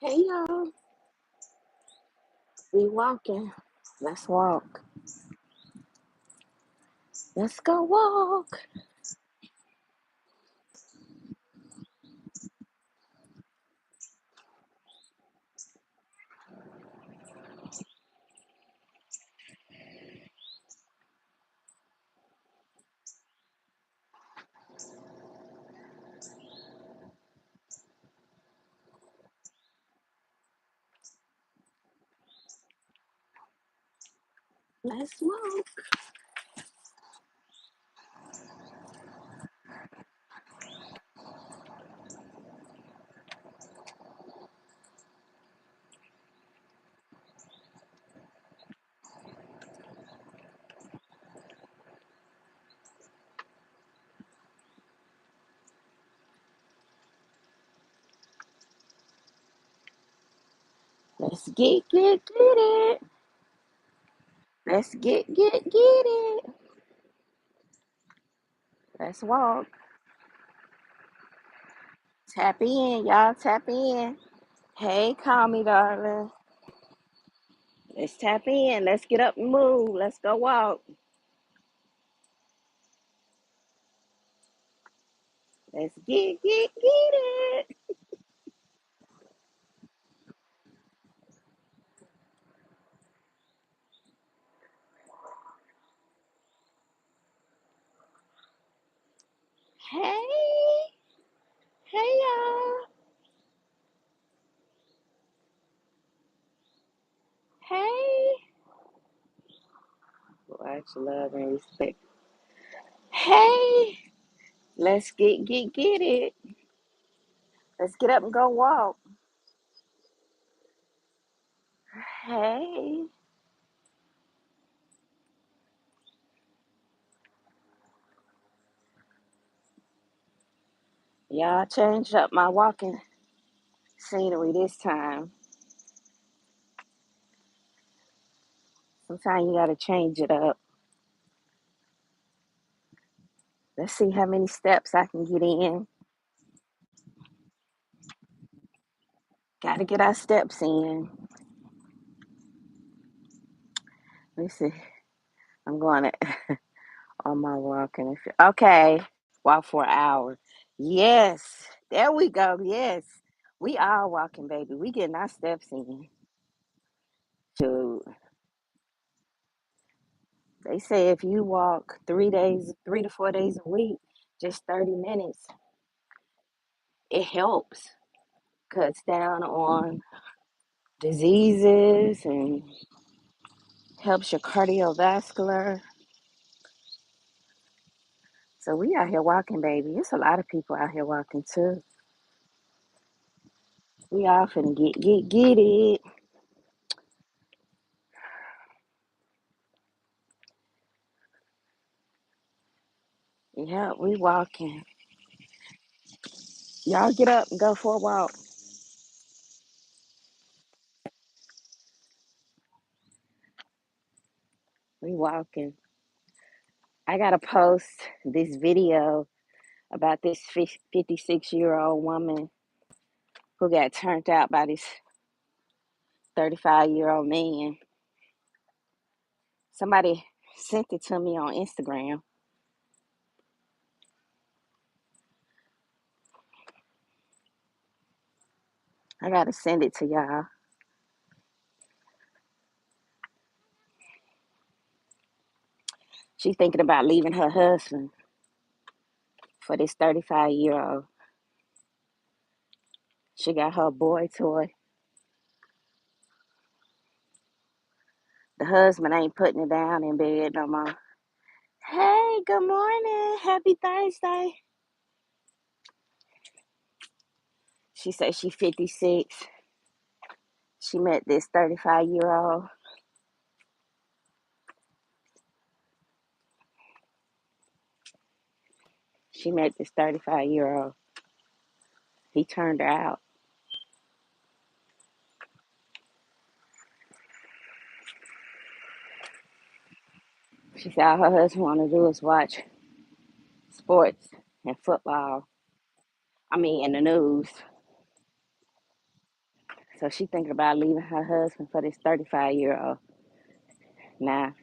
Hey y'all, we walking. Let's walk. Let's go walk. Let's walk. Let's get it. Let's get it. Let's walk. Tap in, y'all. Tap in. Hey, call me, darling. Let's tap in. Let's get up and move. Let's go walk. Let's get it. Hey, hey, y'all. Hey. Watch, love, and respect. Hey, let's get it. Let's get up and go walk. Hey, y'all changed up my walking scenery this time. Sometimes you gotta change it up. Let's see how many steps I can get in. Gotta get our steps in. Let me see. I'm going to on my walking. Okay, walk for an hour. Yes, there we go. Yes, we are walking, baby. We getting our steps in. Shoot. They say if you walk 3 days, 3 to 4 days a week, just 30 minutes, it helps. Cuts down on diseases and helps your cardiovascular. So we out here walking, baby. It's a lot of people out here walking too. We all finna get it. Yeah, we walking. Y'all get up and go for a walk. We walking. I gotta post this video about this 56-year-old woman who got turned out by this 35-year-old man. Somebody sent it to me on Instagram. I gotta send it to y'all. She's thinking about leaving her husband for this 35-year-old. She got her boy toy. The husband ain't putting it down in bed no more. Hey, good morning. Happy Thursday. She said she's 56. She met this 35-year-old. She met this 35-year-old. He turned her out. She said all her husband want to do is watch sports and football. I mean, in the news. So she thinking about leaving her husband for this 35-year-old. Now,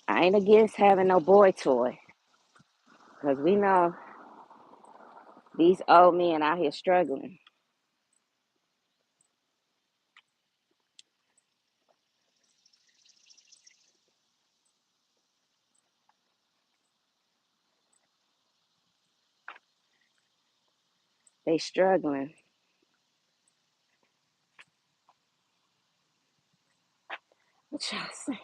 I ain't against having no boy toy. Because we know these old men out here struggling. They struggling. What y'all say?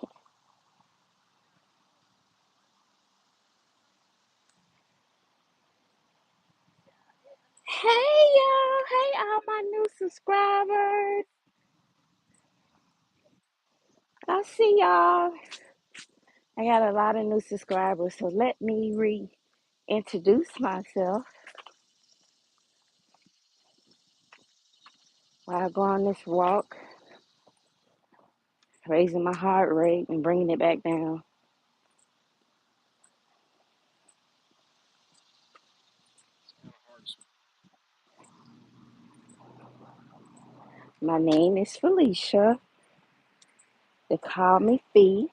Hey y'all. Hey all my new subscribers. I see y'all. I got a lot of new subscribers. So let me reintroduce myself while I go on this walk, raising my heart rate and bringing it back down. My name is Felicia. They call me Fee.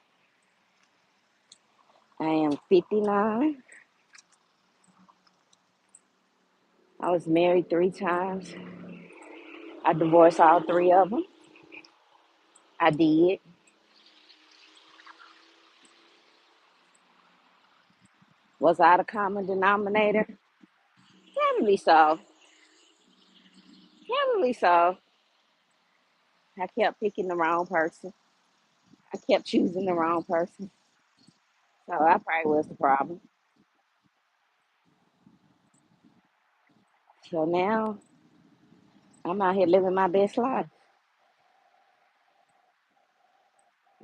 I am 59. I was married 3 times. I divorced all 3 of them. I did. Was I the common denominator? Heavily so. Heavily so. I kept picking the wrong person. I kept choosing the wrong person. So I probably was the problem. So now I'm out here living my best life.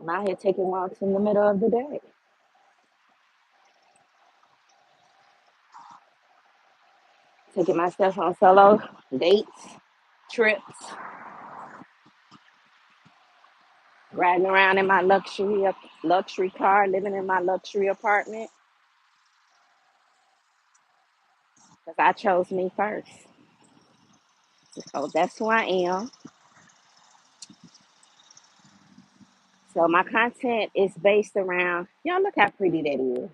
I'm out here taking walks in the middle of the day. Taking myself on solo dates, trips, riding around in my luxury car, living in my luxury apartment. Because I chose me first. So that's who I am. So my content is based around, y'all look how pretty that is.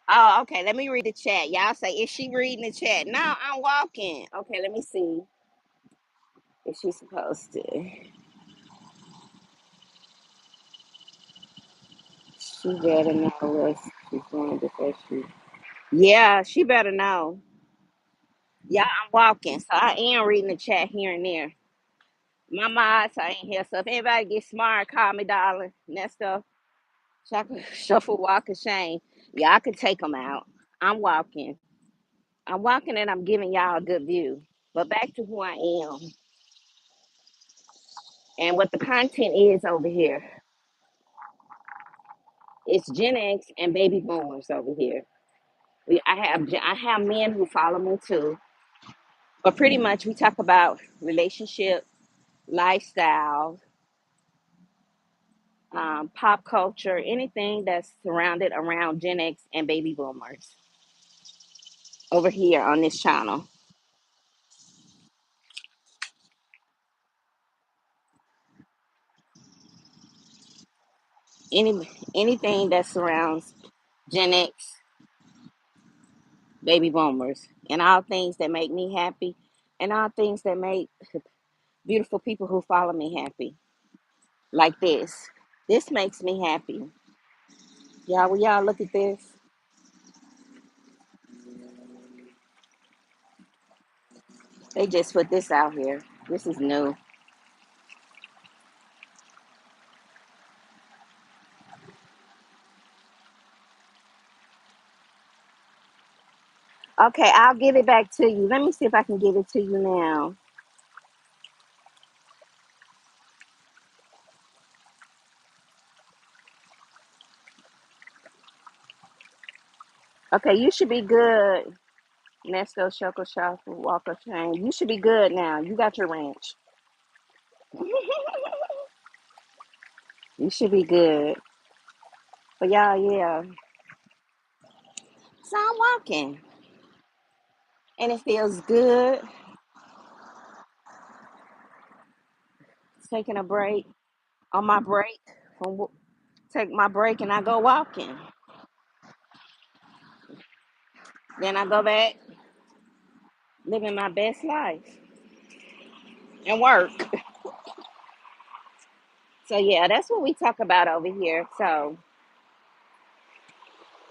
Oh, okay. Let me read the chat. Y'all say, is she reading the chat? No, I'm walking. Okay, let me see if she's supposed to. She better know what she's doing before she. Yeah, she better know. Yeah, I'm walking. So I am reading the chat here and there. My mods I ain't here. So if anybody gets smart, call me, darling. And that stuff. Shuffle, walk, and shame. Yeah, I could take them out. I'm walking. I'm walking and I'm giving y'all a good view. But back to who I am and what the content is over here. It's Gen X and baby boomers over here. I have men who follow me too, but pretty much we talk about relationship, lifestyle, pop culture, anything that's surrounded around Gen X and baby boomers over here on this channel. Anything that surrounds Gen X, baby boomers, and all things that make me happy, and all things that make beautiful people who follow me happy, like this. This makes me happy. Y'all, will y'all look at this? They just put this out here. This is new. Okay, I'll give it back to you. Let me see if I can give it to you now. Okay, you should be good. Nesto, Shuckle, Shuffle, Walker, Chain. You should be good now. You got your ranch. You should be good. But y'all, yeah. So I'm walking, and it feels good. Taking a break on my break from take my break, and I go walking. Then I go back living my best life and work. So yeah, that's what we talk about over here. So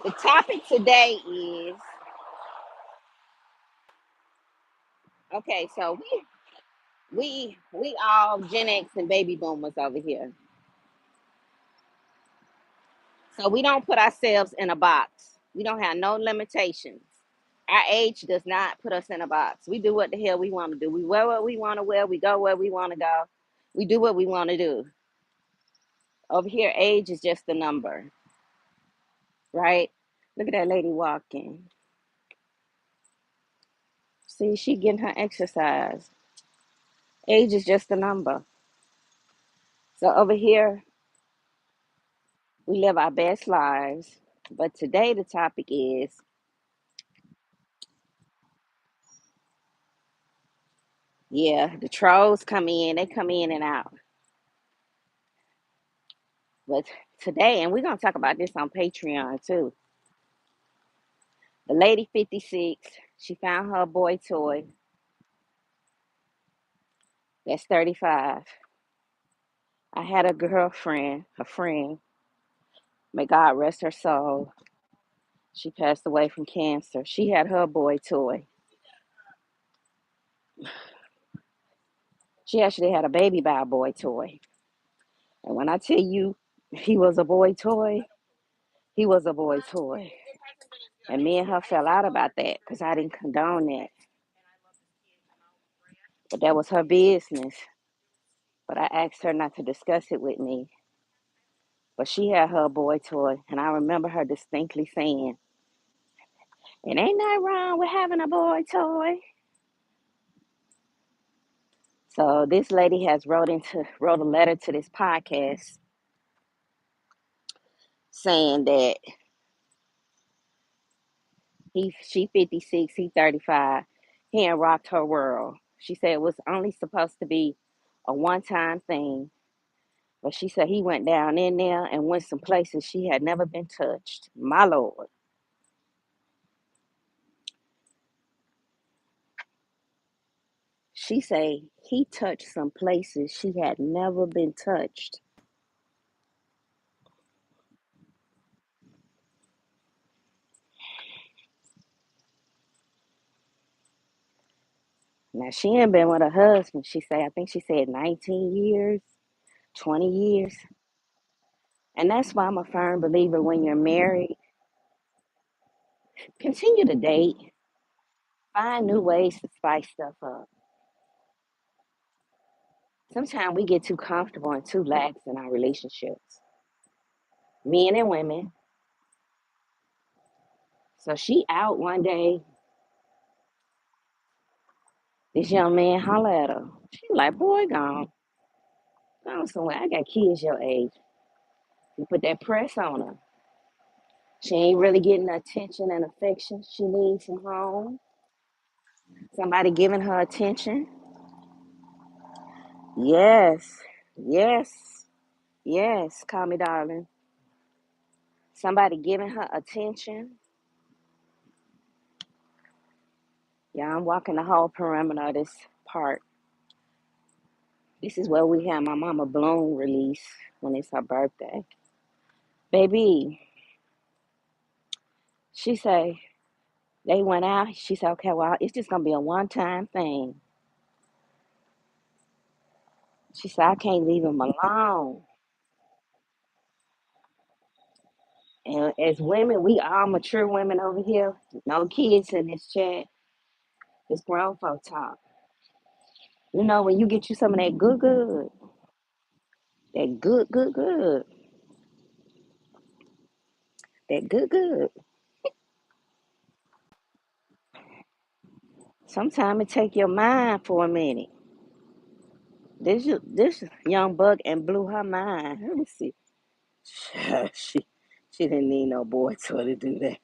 the topic today is okay. So we all Gen X and baby boomers over here. So we don't put ourselves in a box. We don't have no limitations. Our age does not put us in a box. We do what the hell we want to do. We wear what we want to wear. We go where we want to go. We do what we want to do. Over here, age is just a number, right? Look at that lady walking. See, she getting her exercise. Age is just a number. So over here, we live our best lives. But today the topic is, yeah, the trolls come in, they come in and out. But today, and we're gonna talk about this on Patreon too. The lady 56, she found her boy toy that's 35. I had a girlfriend, a friend, may God rest her soul. She passed away from cancer. She had her boy toy. She actually had a baby by a boy toy. And when I tell you he was a boy toy, he was a boy toy. And me and her fell out about that because I didn't condone that. But that was her business. But I asked her not to discuss it with me. But she had her boy toy. And I remember her distinctly saying, it ain't nothing wrong with having a boy toy. So this lady has wrote a letter to this podcast saying that she 56, he 35. He had rocked her world. She said it was only supposed to be a one-time thing, but she said he went down in there and went some places she had never been touched. My Lord. She say he touched some places she had never been touched. Now she ain't been with her husband. She say I think she said 19 years, 20 years. And that's why I'm a firm believer when you're married, continue to date, find new ways to spice stuff up. Sometimes we get too comfortable and too lax in our relationships, men and women. So she out one day, this young man holler at her. She like, boy, gone somewhere. I got kids your age. You put that press on her. She ain't really getting the attention and affection she needs from home. Somebody giving her attention. Yes, yes, yes, call me darling. Somebody giving her attention. Yeah, I'm walking the whole perimeter of this park. This is where we have my mama balloon release when it's her birthday. Baby, she say they went out. She said, okay, well, it's just gonna be a one-time thing. She said, I can't leave him alone. And as women, we all mature women over here. No kids in this chat. It's grown folk talk. You know, when you get you some of that that good, that good. Sometimes it take your mind for a minute. This young bug and blew her mind. Let me see. she she didn't need no boy toy to do that.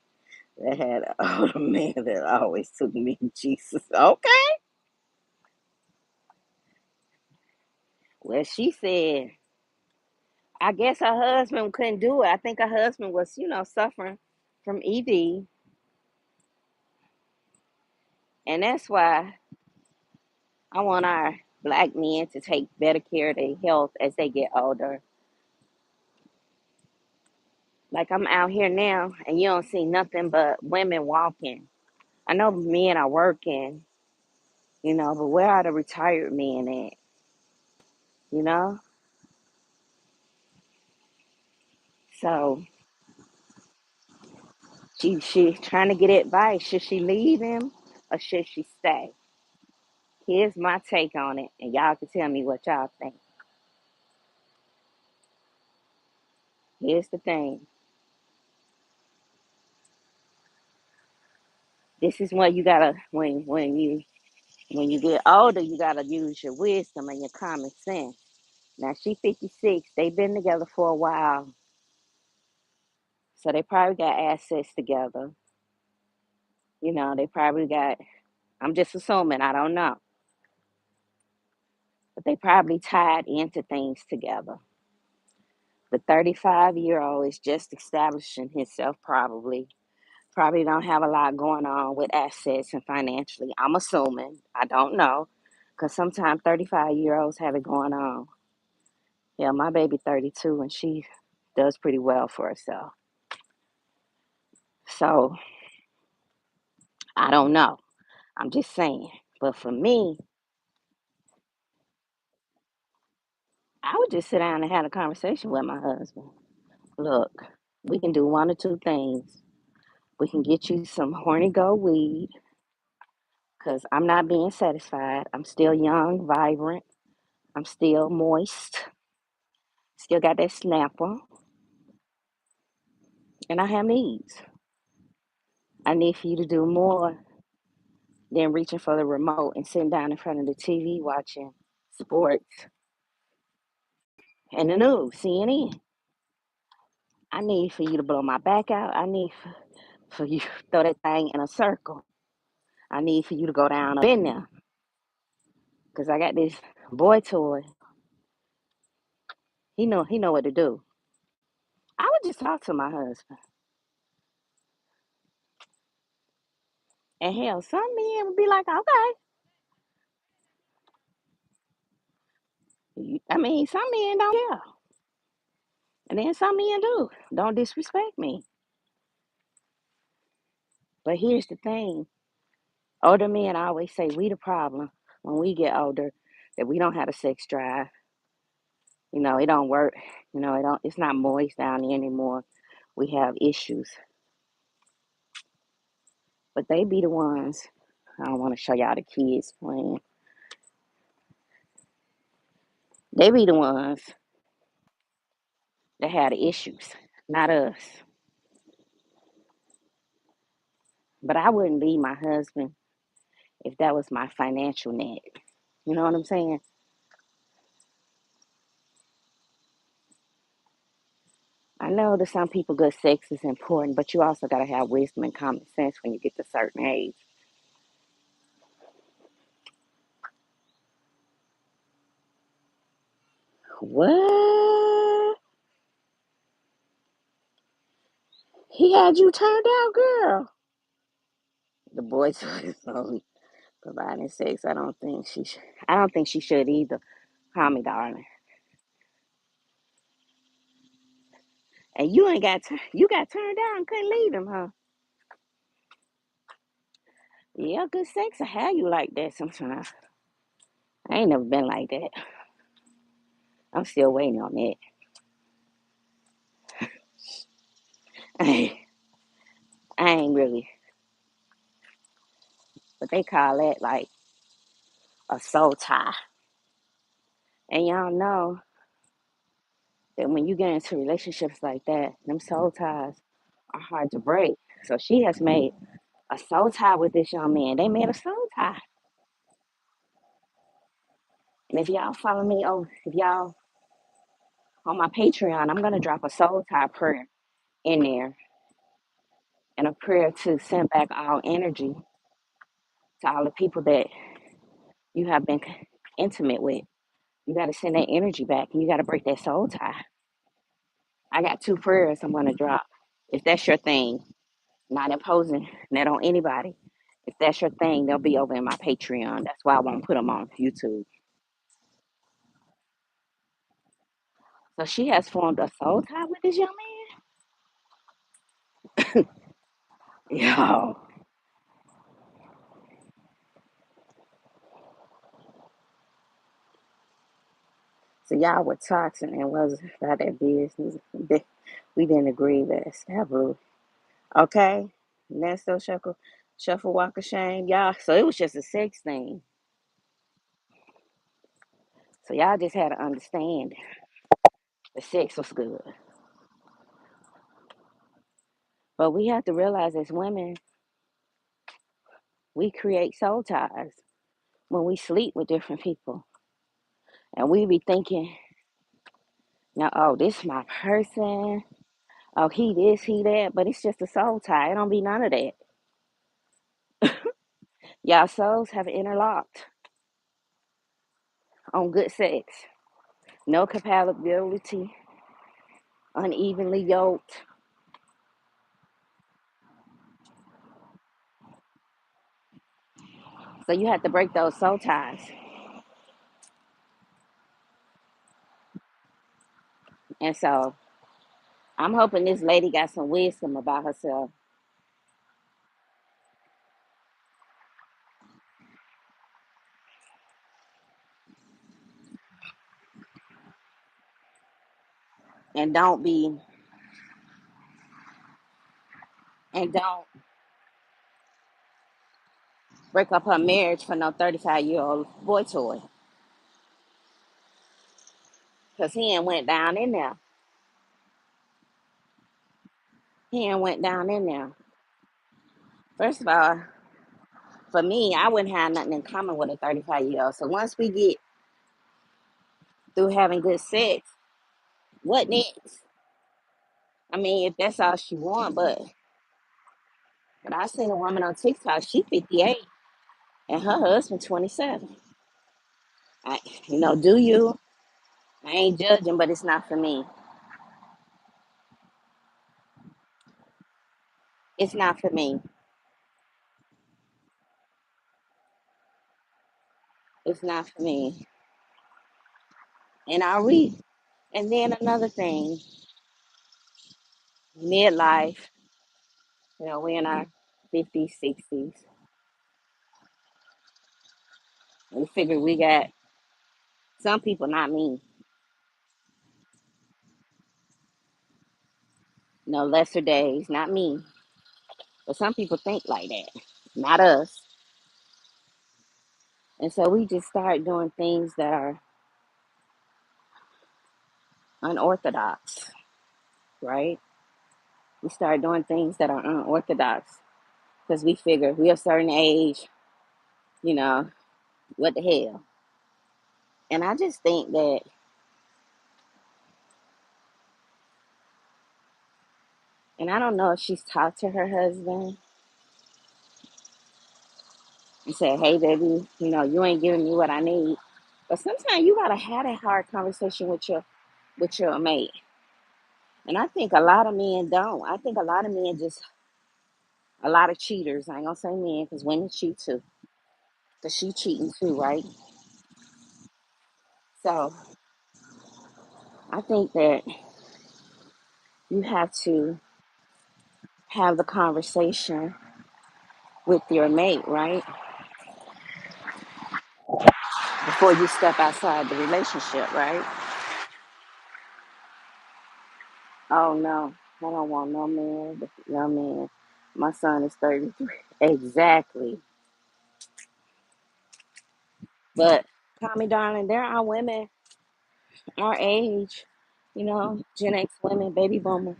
That had an older man that always took me to Jesus. Okay. Well, she said, I guess her husband couldn't do it. I think her husband was, suffering from ED. And that's why I want our black men to take better care of their health as they get older. Like I'm out here now and you don't see nothing but women walking. I know men are working, but where are the retired men at? You know? So she trying to get advice. Should she leave him or should she stay? Here's my take on it, and y'all can tell me what y'all think. Here's the thing. This is what you gotta when you get older, you gotta use your wisdom and your common sense. Now she 56. They've been together for a while, so they probably got assets together. They probably got. I'm just assuming. I don't know, but they probably tied into things together. The 35-year-old is just establishing himself. Probably don't have a lot going on with assets and financially. I'm assuming. I don't know, because sometimes 35-year-olds have it going on. Yeah, my baby 32 and she does pretty well for herself. So I don't know. I'm just saying. But for me, I would just sit down and have a conversation with my husband. Look, we can do one or two things. We can get you some horny gold weed because I'm not being satisfied. I'm still young, vibrant. I'm still moist. Still got that snapper. And I have needs. I need for you to do more than reaching for the remote and sitting down in front of the TV watching sports and the news, CNN. I need for you to blow my back out. I need for you to throw that thing in a circle. I need for you to go down in there. Because I got this boy toy. He know what to do. I would just talk to my husband. And hell, some men would be like, okay. I mean, some men don't care. And then some men do. Don't disrespect me. But here's the thing. Older men always say we the problem when we get older, that we don't have a sex drive. It don't work. It's not moist down there anymore. We have issues. But they be the ones. I don't want to show y'all the kids playing. They be the ones that have the issues, not us. But I wouldn't leave my husband if that was my financial net. You know what I'm saying? I know that some people good sex is important, but you also gotta have wisdom and common sense when you get to a certain age. What? He had you turned out, girl. The boys was only providing sex. I don't think she should either. Call me, darling. And you ain't got. You got turned down. Couldn't leave him, huh? Yeah, good sex. I have you like that sometimes. I ain't never been like that. I'm still waiting on that. I ain't really. But they call that like a soul tie. And y'all know that when you get into relationships like that, them soul ties are hard to break. So she has made a soul tie with this young man. They made a soul tie. And if y'all follow me, if y'all on my Patreon, I'm gonna drop a soul tie prayer in there. and a prayer to send back all energy to all the people that you have been intimate with. You got to send that energy back and you got to break that soul tie. I got two prayers I'm going to drop. If that's your thing, not imposing that on anybody. If that's your thing, they'll be over in my Patreon. That's why I won't put them on YouTube. So she has formed a soul tie with this young man. Yo. So y'all were toxic and was about that business. We didn't agree that it's taboo. Okay? Next still shuffle walk of shame. Y'all, so it was just a sex thing. So y'all just had to understand the sex was good. But we have to realize as women, we create soul ties when we sleep with different people. And we be thinking, now, oh, this is my person. Oh, he this, he that. But it's just a soul tie. It don't be none of that. Y'all souls have interlocked on good sex. No compatibility, unevenly yoked. So you have to break those soul ties. And so I'm hoping this lady got some wisdom about herself. And don't break up her marriage for no 35-year-old boy toy. Because he ain't went down in there. He ain't went down in there. First of all, for me, I wouldn't have nothing in common with a 35-year-old. So once we get through having good sex, what next? I mean, if that's all she want, but I seen a woman on TikTok, she 58 and her husband 27. I, do you? I ain't judging, but it's not for me. It's not for me. It's not for me. And I read. And then another thing, midlife, we in our 50s, 60s. We figure we got some people, not me, lesser days, not me. But some people think like that, not us. And so we just start doing things that are unorthodox, right? We start doing things that are unorthodox because we figure we're a certain age, you know, what the hell. And I just think that, and I don't know if she's talked to her husband and said, hey, baby, you ain't giving me what I need. But sometimes you gotta have that hard conversation with your mate. And I think a lot of men don't. I think a lot of men just a lot of cheaters. I ain't gonna say men because women cheat too. Because she cheating too, right? So I think that you have to have the conversation with your mate, right? Before you step outside the relationship, right? Oh no, I don't want no man, no man. My son is 33. Exactly. But call me darling, there are women our age, Gen X women, baby boomers,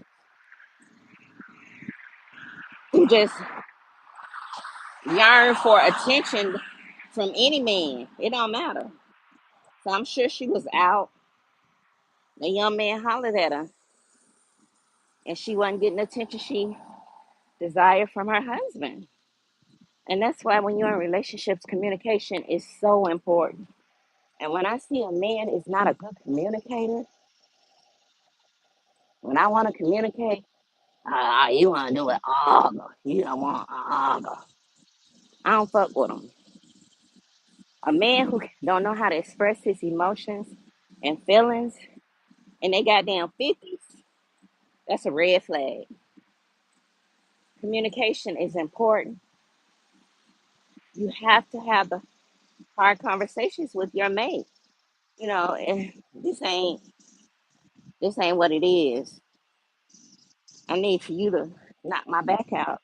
who just yearn for attention from any man. It don't matter. So I'm sure she was out. The young man hollered at her, and she wasn't getting the attention she desire from her husband. And that's why when you're in relationships, communication is so important. And when I see a man is not a good communicator, when I want to communicate, you want to do it all. You don't want all. I don't fuck with him. A man who don't know how to express his emotions and feelings and they goddamn 50s, that's a red flag. Communication is important. You have to have the hard conversations with your mate. You know, and this ain't what it is. I need for you to knock my back out.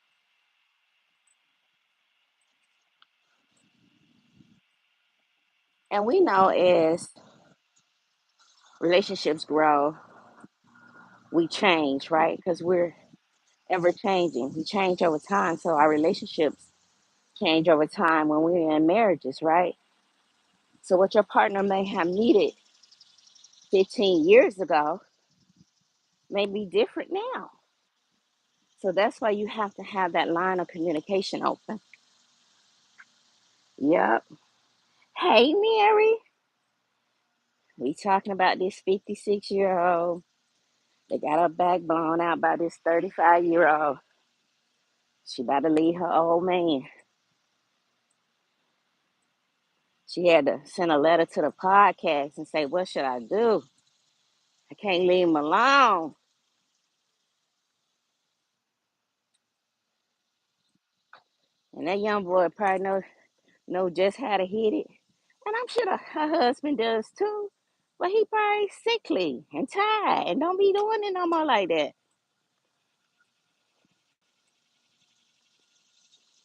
And we know as relationships grow, we change, right? Because we're ever changing. We change over time. So our relationships change over time when we're in marriages, right? So what your partner may have needed 15 years ago may be different now. So that's why you have to have that line of communication open. Yep. Hey, Mary. We talking about this 56-year-old that got her back blown out by this 35-year-old. She about to leave her old man. She had to send a letter to the podcast and say, what should I do? I can't leave him alone. And that young boy probably know just how to hit it. And I'm sure her husband does too. But he probably sickly and tired and don't be doing it no more like that.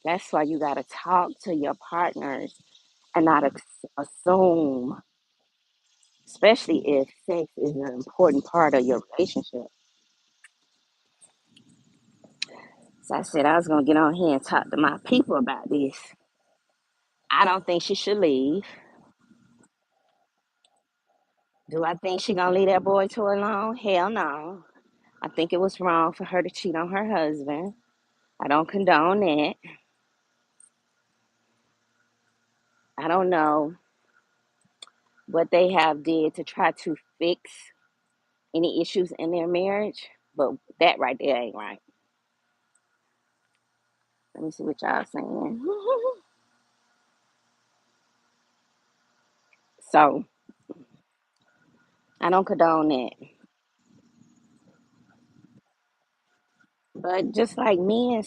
That's why you got to talk to your partners and not assume, especially if sex is an important part of your relationship. So I said I was going to get on here and talk to my people about this. I don't think she should leave. Do I think she going to leave that boy to alone? Hell no. I think it was wrong for her to cheat on her husband. I don't condone that. I don't know what they have did to try to fix any issues in their marriage, but that right there ain't right. Let me see what y'all saying. So I don't condone that. But just like men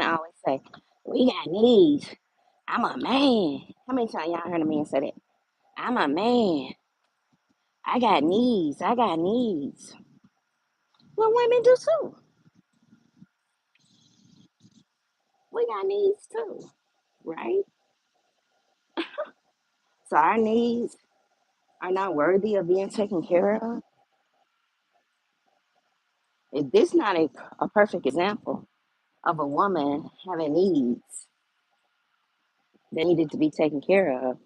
always say, we got needs. I'm a man. How many times y'all heard a man say that? I'm a man. I got needs. I got needs. Well, women do too. We got needs too, right? So our needs are not worthy of being taken care of. If this not a perfect example of a woman having needs that needed to be taken care of,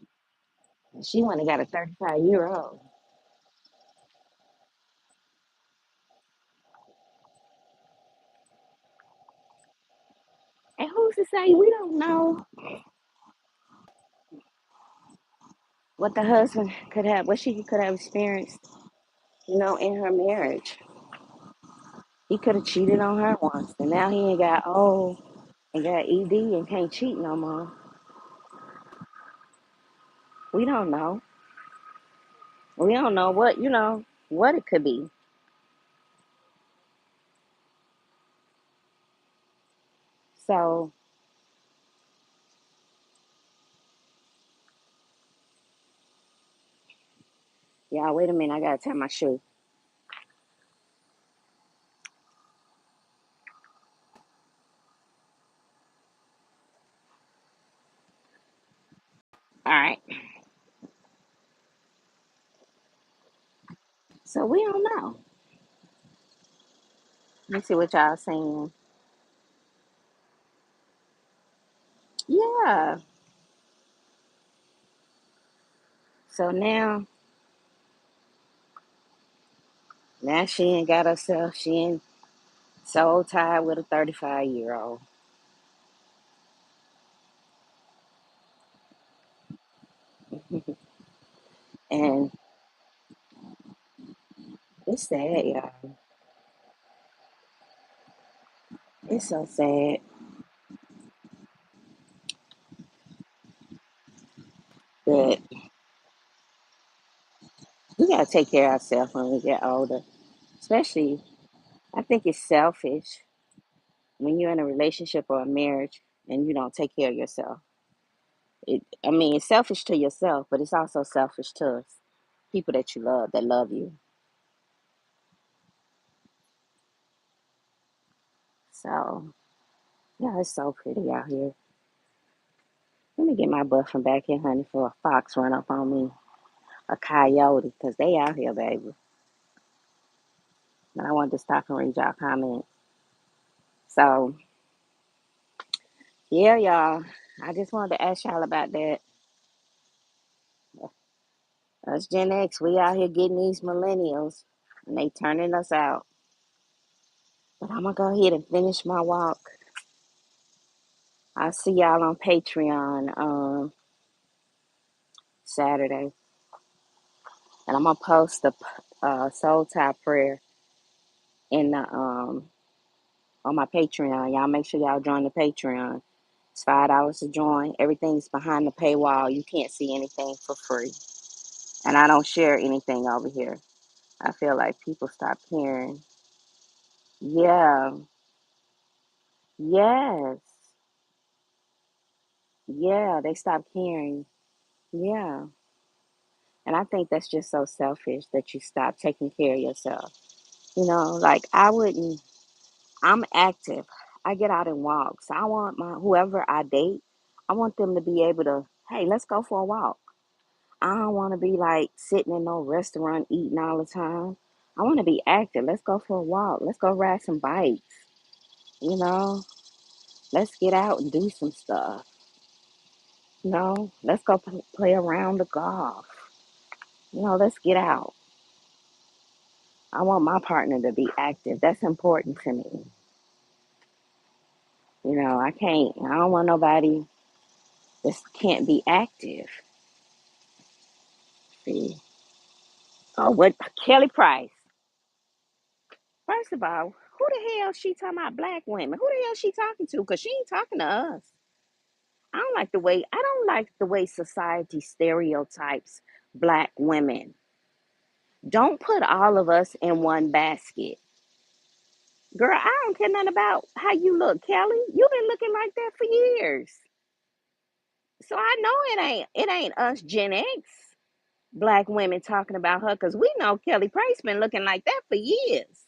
she went and got a 35-year-old. And who's to say we don't know what the husband could have, what she could have experienced, in her marriage. He could have cheated on her once, and now he ain't got old and got ED and can't cheat no more. We don't know. We don't know what it could be. So, yeah, wait a minute, I gotta tie my shoe. All right. So we don't know. Let me see what y'all saying. Yeah. So now she ain't got herself. She ain't So tired with a 35-year-old. And it's sad, y'all. It's so sad. But we gotta take care of ourselves when we get older. Especially, I think it's selfish when you're in a relationship or a marriage and you don't take care of yourself. I mean, it's selfish to yourself, but it's also selfish to people that you love, that love you. So, yeah, it's so pretty out here. Let me get my butt from back here, honey, for a fox run up on me, a coyote, because they out here, baby. But I wanted to stop and read y'all comments. So, yeah, y'all. I just wanted to ask y'all about that. Us Gen X, we out here getting these millennials, and they turning us out. But I'm gonna go ahead and finish my walk. I'll see y'all on Patreon Saturday, and I'm gonna post the soul tie prayer in the on my Patreon. Y'all make sure y'all join the Patreon. It's $5 to join. Everything's behind the paywall. You can't see anything for free, and I don't share anything over here. I feel like people stop caring. Yeah. Yes. Yeah, they stop caring. Yeah. And I think that's just so selfish that you stop taking care of yourself. Like I wouldn't, I'm active. I get out and walk. So I want my whoever I date, I want them to be able to, hey, let's go for a walk. I don't want to be like sitting in no restaurant eating all the time. I want to be active. Let's go for a walk. Let's go ride some bikes. You know, let's get out and do some stuff. Let's go play around the golf. Let's get out. I want my partner to be active. That's important to me. I don't want nobody that can't be active. See? Oh, what? Kelly Price. First of all, who the hell she talking about black women? Who the hell she talking to? Because she ain't talking to us. I don't like the way society stereotypes black women. Don't put all of us in one basket. Girl, I don't care nothing about how you look, Kelly. You've been looking like that for years. So I know it ain't us Gen X black women talking about her because we know Kelly Price been looking like that for years.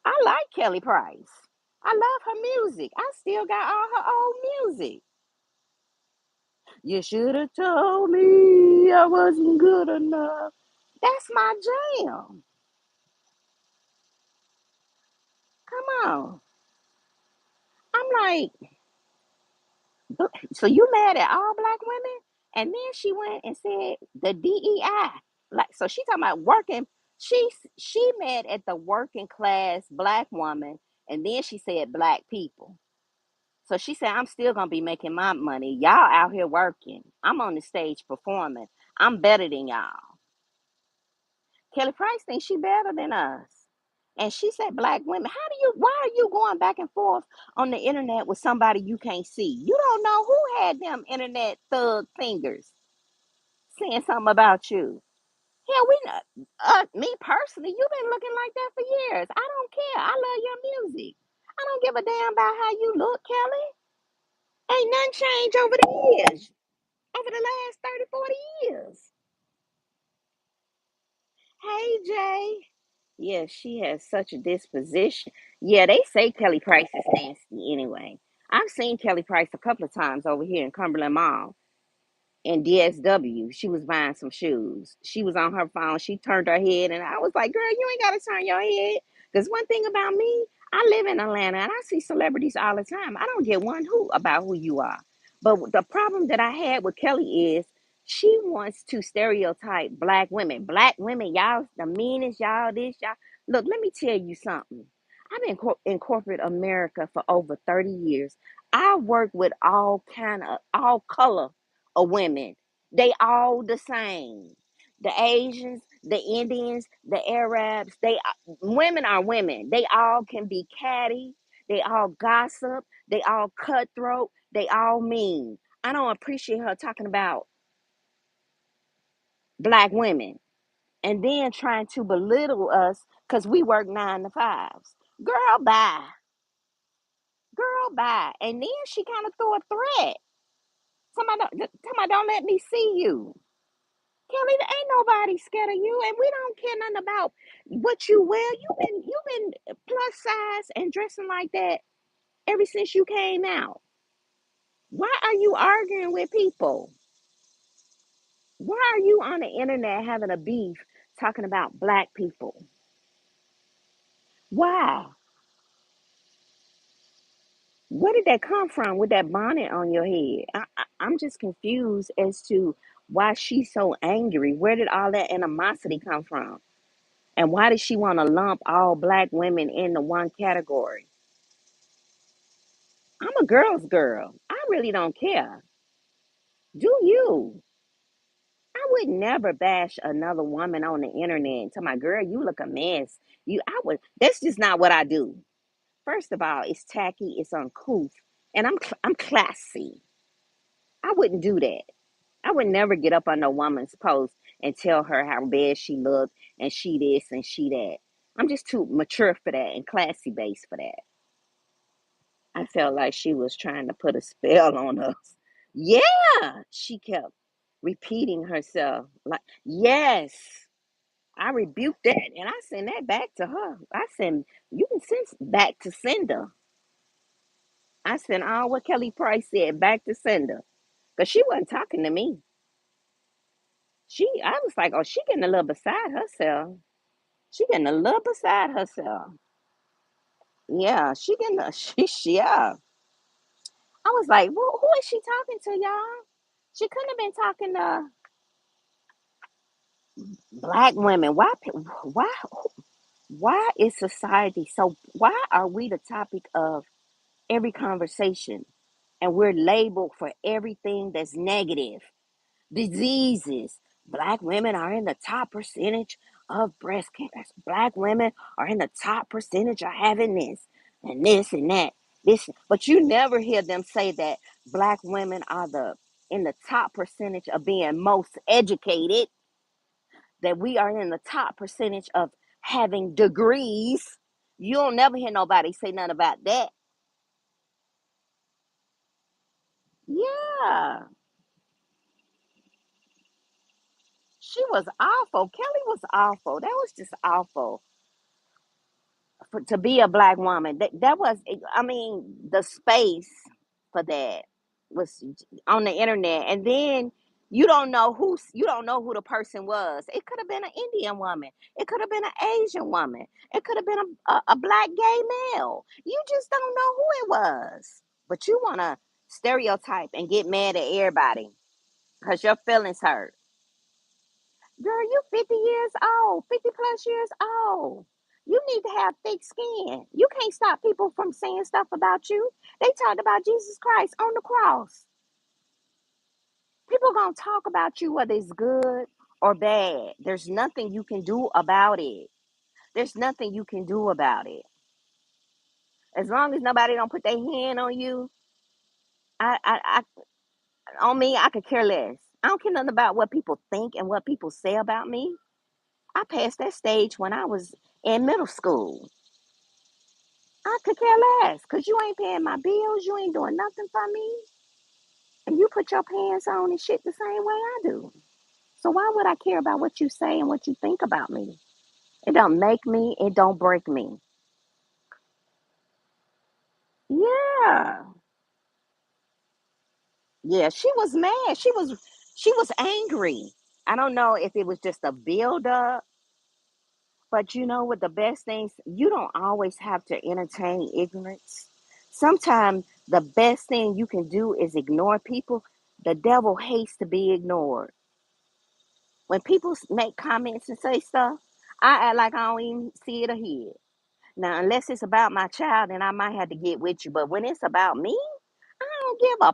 I like Kelly Price. I love her music. I still got all her old music. You should have told me I wasn't good enough. That's my jam. Come on. I'm like, so you mad at all black women? And then she went and said the DEI. Like, so she talking about working. She mad at the working class black woman, and then she said black people. So she said, I'm still gonna be making my money. Y'all out here working. I'm on the stage performing. I'm better than y'all. Kelly Price thinks she better than us. And she said, black women, why are you going back and forth on the internet with somebody you can't see? You don't know who had them internet thug fingers saying something about you. Hell, me personally, you've been looking like that for years. I don't care. I love your music. I don't give a damn about how you look, Kelly. Ain't nothing changed over the years, over the last 30, 40 years. Hey, Jay. Yeah, she has such a disposition. Yeah, they say Kelly Price is nasty anyway. I've seen Kelly Price a couple of times over here in Cumberland Mall in DSW. She was buying some shoes. She was on her phone. She turned her head, and I was like, girl, you ain't got to turn your head. Because one thing about me, I live in Atlanta, and I see celebrities all the time. I don't get one hoot about who you are. But the problem that I had with Kelly is she wants to stereotype black women. Black women, y'all, the meanest, y'all, this, y'all. Look, let me tell you something. I've been in corporate America for over 30 years. I work with all color of women. They all the same. The Asians, the Indians, the Arabs, women are women. They all can be catty. They all gossip. They all cutthroat. They all mean. I don't appreciate her talking about black women and then trying to belittle us because we work 9 to 5s. Girl, bye. Girl, bye. And then she kind of threw a threat. Somebody don't let me see you. Kelly, there ain't nobody scared of you, and we don't care nothing about what you wear. You've been plus size and dressing like that ever since you came out. Why are you arguing with people? Why are you on the internet having a beef talking about black people? Why? Where did that come from with that bonnet on your head? I'm just confused as to why she's so angry. Where did all that animosity come from? And why does she want to lump all black women into one category? I'm a girl's girl. I really don't care. Do you? I would never bash another woman on the internet and tell my girl, you look a mess. That's just not what I do. First of all, it's tacky, it's uncouth, and I'm classy. I wouldn't do that. I would never get up on a woman's post and tell her how bad she looked and she this and she that. I'm just too mature for that and classy based for that. I felt like she was trying to put a spell on us. Yeah, she kept repeating herself. Like, yes, I rebuked that and I sent that back to her. I sent, you can send back to sender. I sent all what Kelly Price said back to sender because she wasn't talking to me. I was like, oh, she getting a little beside herself. She getting a little beside herself. Yeah, yeah. I was like, who is she talking to, y'all? She couldn't have been talking to black women. Why, why is society so, why are we the topic of every conversation and we're labeled for everything that's negative? Diseases. Black women are in the top percentage of breast cancer. Black women are in the top percentage of having this and that. This, but you never hear them say that black women are in the top percentage of being most educated, that we are in the top percentage of having degrees. You don't never hear nobody say nothing about that. Yeah, she was awful. Kelly was awful. That was just awful. To be a black woman, that was, I mean, the space for that was on the internet, and then you don't know who the person was. It could have been an Indian woman, it could have been an Asian woman, it could have been a black gay male. You just don't know who it was, but you want to stereotype and get mad at everybody because your feelings hurt. Girl, you 50 years old, 50 plus years old. You need to have thick skin. You can't stop people from saying stuff about you. They talked about Jesus Christ on the cross. People going to talk about you whether it's good or bad. There's nothing you can do about it. There's nothing you can do about it. As long as nobody don't put their hand on you, on me, I could care less. I don't care nothing about what people think and what people say about me. I passed that stage when I was in middle school. I could care less because you ain't paying my bills. You ain't doing nothing for me. And you put your pants on and shit the same way I do. So why would I care about what you say and what you think about me? It don't make me, it don't break me. Yeah. Yeah, she was mad. She was angry. I don't know if it was just a build up, but you know what the best things, you don't always have to entertain ignorance. Sometimes the best thing you can do is ignore people. The devil hates to be ignored. When people make comments and say stuff, I act like I don't even see it or hear it. Now, unless it's about my child, then I might have to get with you. But when it's about me, I don't give a,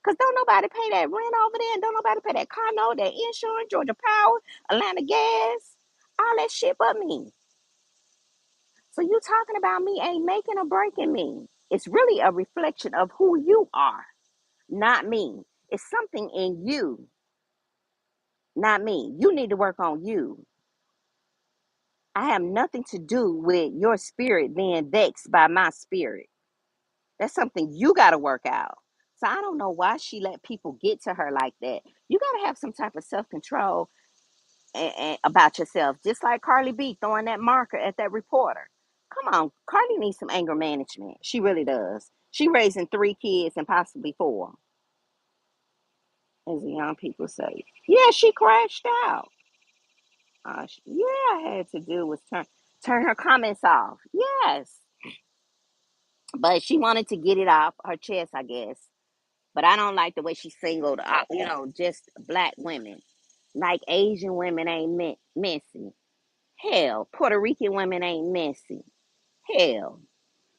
because don't nobody pay that rent over there, and don't nobody pay that car note, that insurance, Georgia Power, Atlanta Gas, all that shit but me. So you talking about me ain't making or breaking me. It's really a reflection of who you are, not me. It's something in you, not me. You need to work on you. I have nothing to do with your spirit being vexed by my spirit. That's something you got to work out. So I don't know why she let people get to her like that. You got to have some type of self control and about yourself. Just like Carly B throwing that marker at that reporter. Come on, Carly needs some anger management. She really does. She raising 3 kids and possibly 4, as the young people say. Yeah, she crashed out. Yeah, I had to do was turn her comments off. Yes, but she wanted to get it off her chest, I guess. But I don't like the way she singled out, just black women. Like Asian women ain't messy. Hell, Puerto Rican women ain't messy. Hell,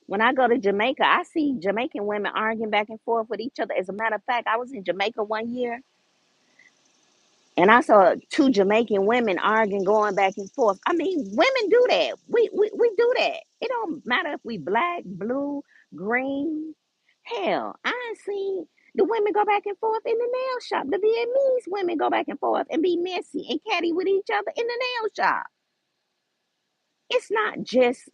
when I go to Jamaica, I see Jamaican women arguing back and forth with each other. As a matter of fact, I was in Jamaica one year and I saw 2 Jamaican women arguing, going back and forth. I mean, women do that. We do that. It don't matter if we black, blue, green. Hell, I ain't seen the women go back and forth in the nail shop. The Vietnamese women go back and forth and be messy and catty with each other in the nail shop. It's not just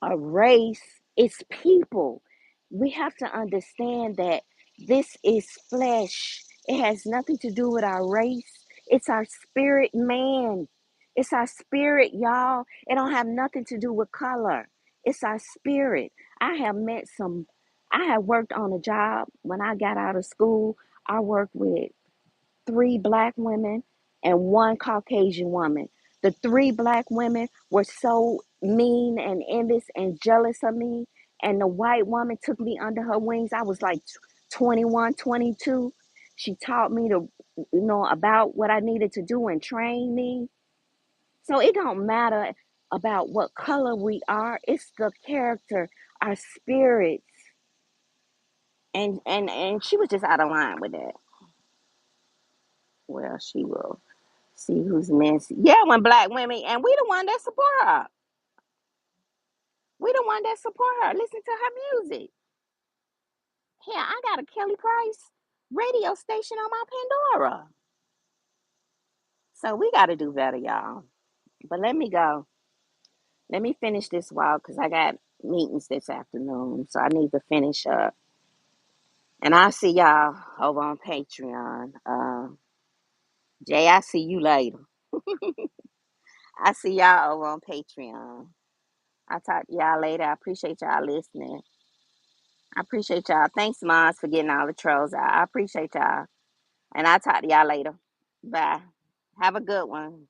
a race, it's people. We have to understand that this is flesh. It has nothing to do with our race. It's our spirit, man. It's our spirit, y'all. It don't have nothing to do with color. It's our spirit. I have met some, I have worked on a job when I got out of school. I worked with 3 black women and 1 Caucasian woman. The 3 black women were so mean and envious and jealous of me. And the white woman took me under her wings. I was like 21, 22. She taught me about what I needed to do and train me. So it don't matter about what color we are. It's the character, our spirits. And she was just out of line with that. Well, she will. See who's messy. Yeah, when black women, and we the one that support her. We the one that support her. Listen to her music. Hell, I got a Kelly Price radio station on my Pandora. So we got to do better, y'all. But let me go. Let me finish this walk because I got meetings this afternoon. So I need to finish up. And I'll see y'all over on Patreon. Jay, I see you later. I see y'all over on Patreon. I'll talk to y'all later. I appreciate y'all listening. I appreciate y'all. Thanks, Moms, for getting all the trolls out. I appreciate y'all. And I'll talk to y'all later. Bye. Have a good one.